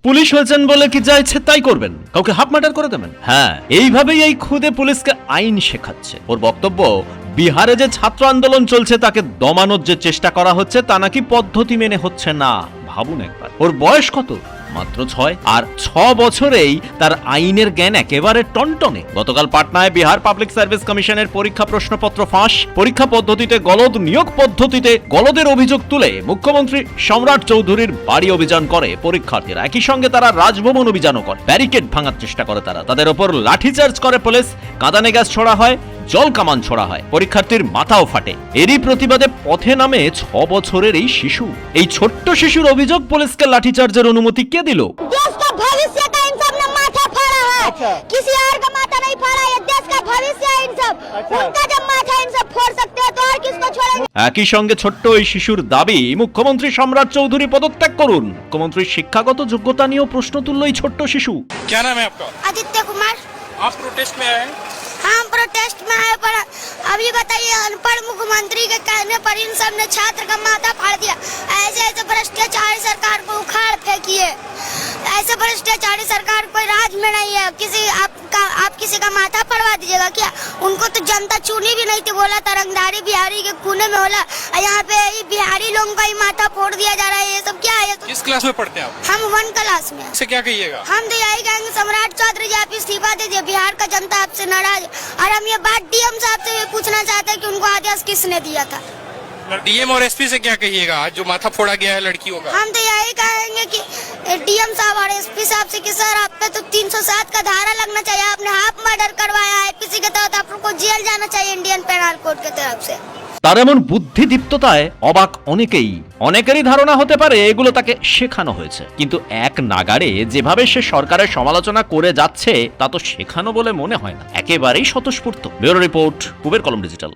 Police হয়েছেন বলে কি যা ইচ্ছে তাই করবেন, কাউকে হাফ মার্ডার করে দেবেন? হ্যাঁ, এইভাবেই এই খুদে পুলিশকে আইন শেখাচ্ছে। ওর বক্তব্য, বিহারে যে ছাত্র আন্দোলন চলছে তাকে দমানোর যে চেষ্টা করা হচ্ছে তা নাকি পদ্ধতি মেনে হচ্ছে না। ভাবুন একবার, ওর বয়স কত? মাত্র 6, আর 6 বছরেই তার আইনের জ্ঞান একেবারে টনটনে। গতকাল পাটনায় বিহার পাবলিক সার্ভিস কমিশনের পরীক্ষা প্রশ্নপত্র ফাঁস, পরীক্ষা পদ্ধতিতে গলদ, নিয়োগ পদ্ধতিতে গলদের অভিযোগ তুলে মুখ্যমন্ত্রী সম্রাট চৌধুরীর বাড়ি অভিযান করে পরীক্ষার্থীরা। একই সঙ্গে তারা রাজভবন অভিযানও করে, ব্যারিকেড ভাঙার চেষ্টা করে তারা, তাদের ওপর লাঠিচার্জ করে পুলিশ, কাঁদানে গ্যাস ছোড়া হয়, জল কামান ছোড়া হয়, পরীক্ষার্থীর মাথাও ফাটে। এরই প্রতিবাদে পথে নামে 6 বছরের এই শিশু। এই ছোট্ট শিশুর অভিযোগ, পুলিশকে লাঠিচার্জের অনুমতি কে দিল? देश का भविष्य का इन सब ने माथा फाड़ा है। किसी और का माथा नहीं फाड़ा, ये देश का भविष्य है इन सब। उनका जब माथा इन सब फोड़ सकते हैं तो और किसको छोड़ेंगे? একই সঙ্গে ছোট্ট এই শিশুর দাবি, মুখ্যমন্ত্রী সম্রাট চৌধুরী পদত্যাগ করুন। মুখ্যমন্ত্রীর শিক্ষাগত যোগ্যতা নিয়েও প্রশ্ন তুলল এই ছোট্ট শিশু। क्या नाम है आपका? आदित्य कुमार। आप प्रोटेस्ट में आए हैं? हम प्रोटेस्ट में आए, पर अभी बताइए, अनपढ़ मुख्यमंत्री के कहने पर इन सब ने छात्र का माथा फाड़ दिया। ऐसे ऐसे भ्रष्टाचारी सरकार को उखाड़ फेंकिए। ऐसे भ्रष्टाचारी सरकार कोई राज में नहीं है। आप किसी का माथा फड़वा दीजिएगा क्या? उनको तो जनता चुनी भी नहीं थी, बोला था रंगदारी बिहारी के खूने में होला। यहाँ पे ये बिहारी लोगों का ही माथा फोड़ दिया जा रहा है। ये सब क्या है? किस क्लास में पढ़ते हैं आप? हम 1 क्लास में। से क्या कहिएगा? हम तो यही कहेंगे, सम्राट चौधरी जी आप इस्तीफा दीजिए, बिहार का जनता आपसे नाराज। और हम ये बात डीएम साहब से भी पूछना चाहते हैं कि उनको आदेश किसने दिया था। डीएम और एसपी से क्या कहिएगा आज जो माथा फोड़ा गया है लड़कियों का? हम तो यही कहेंगे कि डीएम साहब और एसपी साहब से कि सर आप पे तो 307 का धारा लगना चाहिए, आपने हाफ मर्डर करवाया है, किसी के तहत आपको जेल जाना चाहिए इंडियन पेनल कोड के तरफ से। তার এমন বুদ্ধিদীপ্ততায় অবাক অনেকেই। অনেকেরই ধারণা হতে পারে এগুলো তাকে শেখানো হয়েছে, কিন্তু এক নাগাড়ে যেভাবে সে সরকারের সমালোচনা করে যাচ্ছে তা তো শেখানো বলে মনে হয় না, একেবারেই স্বতঃস্ফূর্ত। ব্যুরো রিপোর্ট, পূবের কলম ডিজিটাল।